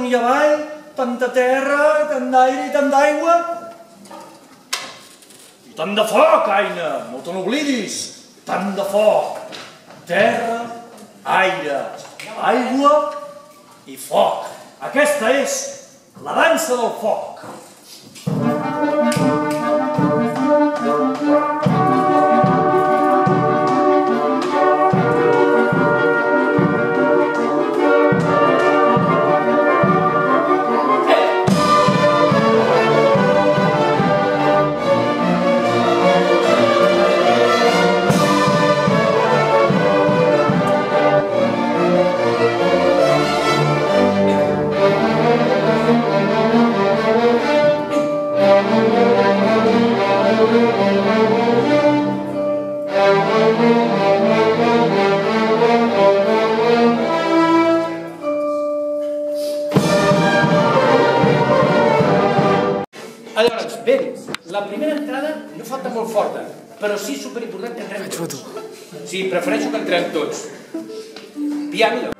amunt i avall, tant de terra, tant d'aire i tant d'aigua. I tant de foc, Aina, no te n'oblidis. Tant de foc. Terra, aire, aigua i foc. Aquesta és la dansa del foc. Aleshores, bé, la primera entrada no falta molt forta, però sí superimportant que entrem tots. Sí, prefereixo que entrem tots. Piano.